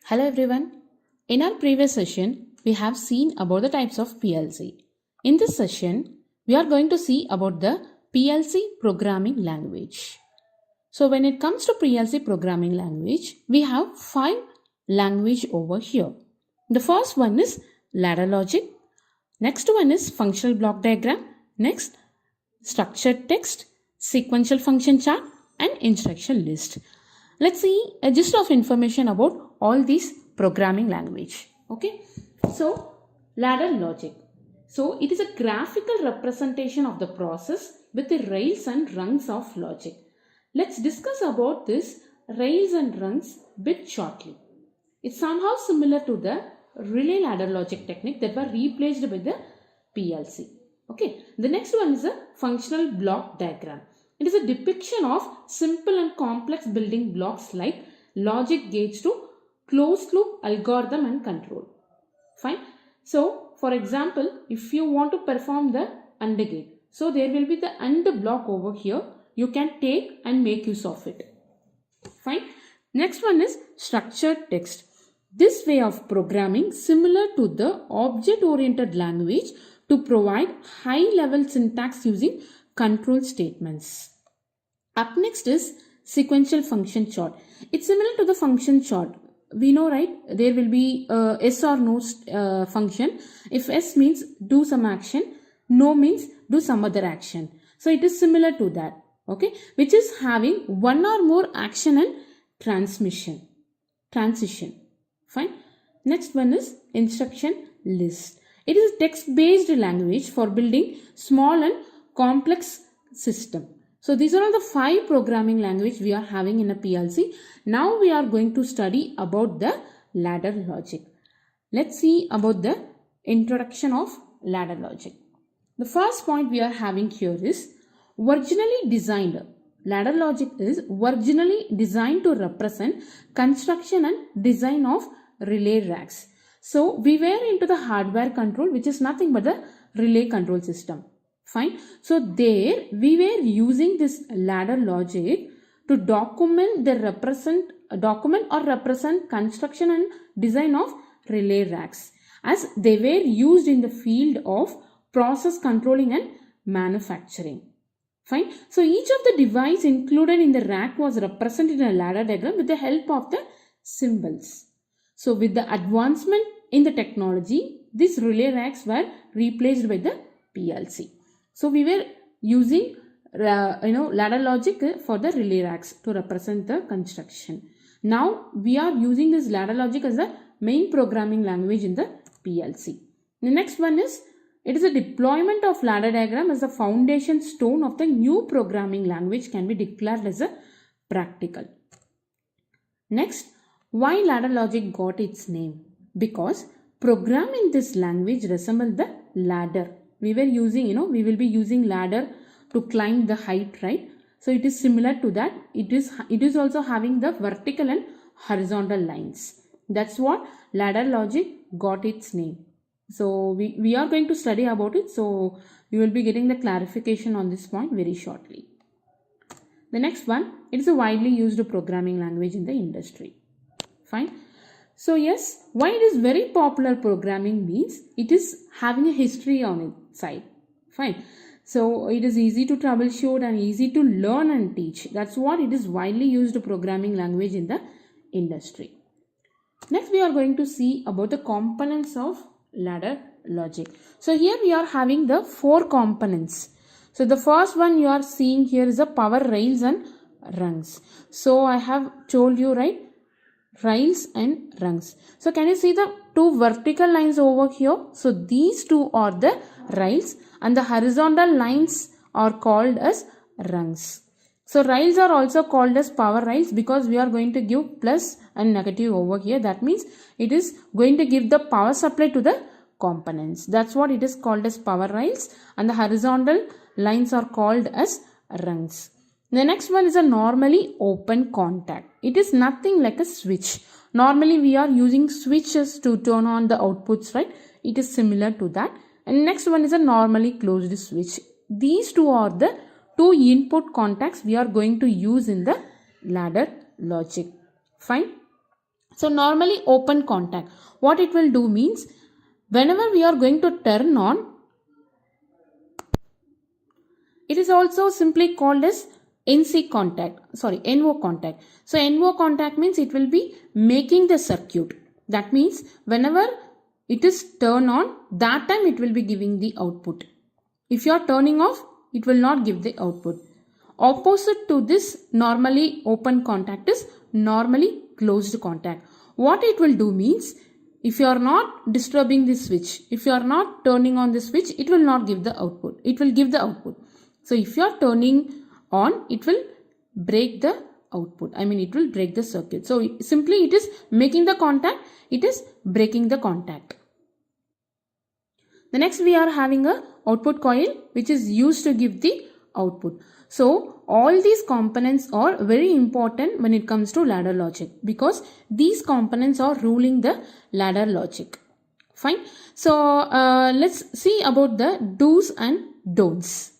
Hello everyone. In our previous session, we have seen about the types of PLC. In this session, we are going to see about the PLC programming language. So when it comes to PLC programming language, we have 5 language over here. The first one is ladder logic. Next one is functional block diagram. Next, structured text, sequential function chart and instruction list. Let's see a gist of information about all these programming language. Okay, so ladder logic. So it is a graphical representation of the process with the rails and rungs of logic. Let's discuss about this rails and rungs bit shortly. It's somehow similar to the relay ladder logic technique that were replaced by the PLC. Okay, the next one is a functional block diagram. It is a depiction of simple and complex building blocks like logic gates to closed loop algorithm and control. Fine. So, for example, if you want to perform the AND gate, so there will be the AND block over here. You can take and make use of it. Fine. Next one is structured text. This way of programming similar to the object-oriented language to provide high-level syntax using control statements. Up next is sequential function chart. It's similar to the function chart. We know, right? There will be yes or no function. If yes means do some action, no means do some other action. So it is similar to that. Okay, which is having one or more action and transition. Fine. Next one is instruction list. It is a text-based language for building small and complex system. So these are all the 5 programming language we are having in a PLC. Now we are going to study about the ladder logic. Let's see about the introduction of ladder logic. The first point we are having here is originally designed. Ladder logic is originally designed to represent construction and design of relay racks. So we were into the hardware control, which is nothing but the relay control system. Fine. So there we were using this ladder logic to document or represent construction and design of relay racks, as they were used in the field of process controlling and manufacturing. Fine. So each of the device included in the rack was represented in a ladder diagram with the help of the symbols. So with the advancement in the technology, these relay racks were replaced by the PLC. So we were using ladder logic for the relay racks to represent the construction. Now we are using this ladder logic as the main programming language in the PLC. The next one is, it is a deployment of ladder diagram as the foundation stone of the new programming language can be declared as a practical. Next, why ladder logic got its name? Because programming this language resembles the ladder. We were using, we will be using ladder to climb the height, right? So it is similar to that. It is also having the vertical and horizontal lines. That's what ladder logic got its name. So we are going to study about it. So you will be getting the clarification on this point very shortly. The next one, it is a widely used programming language in the industry. Fine. So yes, why it is very popular programming means it is having a history on its side. Fine. So it is easy to troubleshoot and easy to learn and teach. That's what it is widely used programming language in the industry. Next we are going to see about the components of ladder logic. So here we are having the 4 components. So the first one you are seeing here is the power rails and rungs. So I have told you, right? Rails and rungs. So can you see the 2 vertical lines over here? So these 2 are the rails and the horizontal lines are called as rungs. So rails are also called as power rails because we are going to give plus and negative over here. That means it is going to give the power supply to the components. That's what it is called as power rails, and the horizontal lines are called as rungs. The next one is a normally open contact. It is nothing like a switch. Normally we are using switches to turn on the outputs, right? It is similar to that. And next one is a normally closed switch. These 2 are the 2 input contacts we are going to use in the ladder logic. Fine. So normally open contact, what it will do means, whenever we are going to turn on, it is also simply called as NO contact. So NO contact means it will be making the circuit. That means whenever it is turned on, that time it will be giving the output. If you are turning off, it will not give the output. Opposite to this normally open contact is normally closed contact. What it will do means, if you are not disturbing the switch, if you are not turning on the switch, it will not give the output. It will give the output. So if you are turning on, it will break the output. It will break the circuit. So simply it is making the contact, it is breaking the contact. The next we are having a output coil which is used to give the output. So all these components are very important when it comes to ladder logic, because these components are ruling the ladder logic. Fine. So let's see about the do's and don'ts.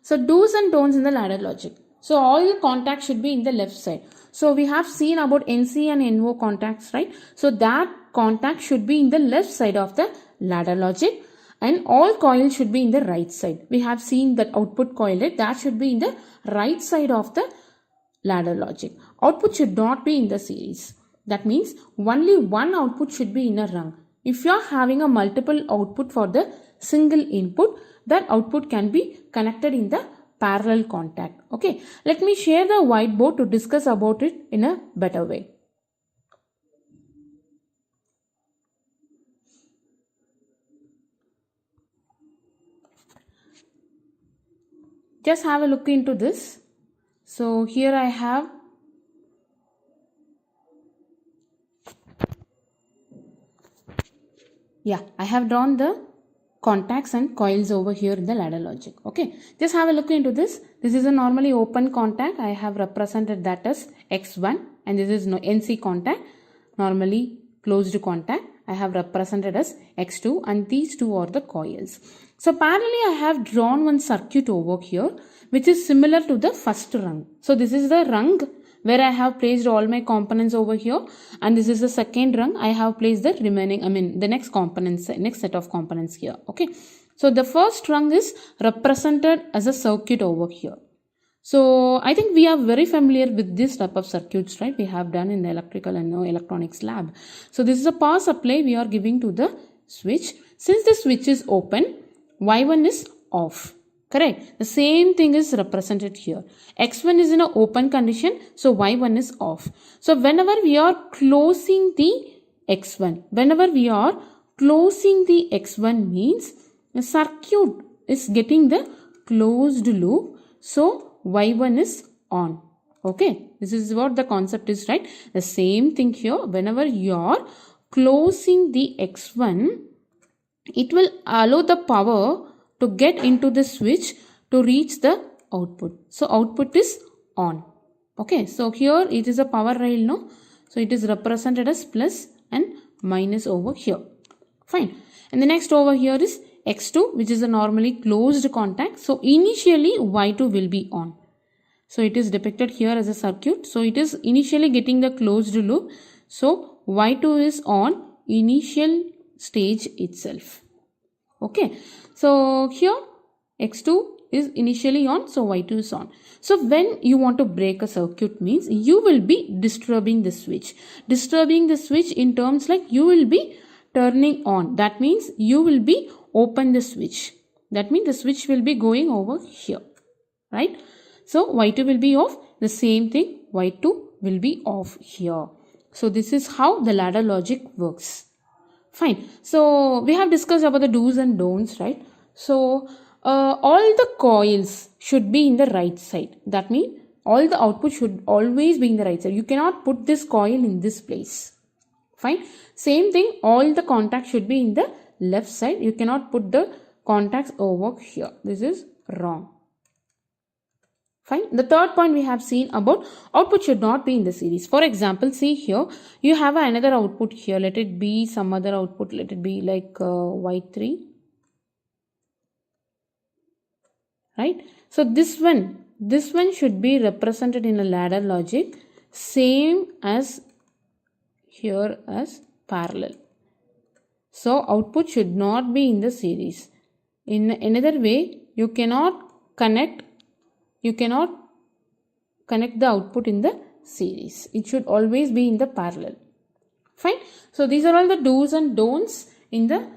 So do's and don'ts in the ladder logic. So all the contacts should be in the left side. So we have seen about NC and NO contacts, right? So that contact should be in the left side of the ladder logic, and all coils should be in the right side. We have seen that output coil, that should be in the right side of the ladder logic. Output should not be in the series. That means only one output should be in a rung. If you are having a multiple output for the single input, that output can be connected in the parallel contact. Okay, let me share the whiteboard to discuss about it in a better way. Just have a look into this. So here I have I have drawn the contacts and coils over here in the ladder logic. Okay, just have a look into this. This is a normally open contact. I have represented that as X1, and this is NC contact, normally closed contact. I have represented as X2, and these two are the coils. So parallelly I have drawn one circuit over here which is similar to the first rung. So this is the rung where I have placed all my components over here, and this is the second rung. I have placed the remaining, the next components, next set of components here. Okay, so the first rung is represented as a circuit over here. So I think we are very familiar with this type of circuits, right? We have done in the electrical and electronics lab. So this is a power supply we are giving to the switch. Since the switch is open, Y1 is off. Correct. The same thing is represented here. X1 is in an open condition, so Y1 is off. So whenever we are closing the X1, means the circuit is getting the closed loop, so Y1 is on. Okay, this is what the concept is, right? The same thing here. Whenever you are closing the X1, it will allow the power to get into the switch to reach the output. So output is on. Okay, so here it is a power rail, no? So it is represented as plus and minus over here. Fine. And the next over here is X2, which is a normally closed contact. So initially Y2 will be on. So it is depicted here as a circuit. So it is initially getting the closed loop. So Y2 is on initial stage itself. Okay, so here X2 is initially on, so Y2 is on. So when you want to break a circuit means you will be disturbing the switch. Disturbing the switch in terms like you will be turning on. That means you will be open the switch. That means the switch will be going over here, right? So Y2 will be off. The same thing, Y2 will be off here. So this is how the ladder logic works. Fine. So we have discussed about the do's and don'ts, right? So all the coils should be in the right side. That means all the output should always be in the right side. You cannot put this coil in this place. Fine. Same thing, all the contacts should be in the left side. You cannot put the contacts over here. This is wrong. Fine. The third point we have seen about output should not be in the series. For example, see here, you have another output here. Let it be some other output. Let it be like Y3. Right. So this one, this one should be represented in a ladder logic, same as here as parallel. So output should not be in the series. In another way, you cannot connect the output in the series. It should always be in the parallel. Fine. So these are all the do's and don'ts in the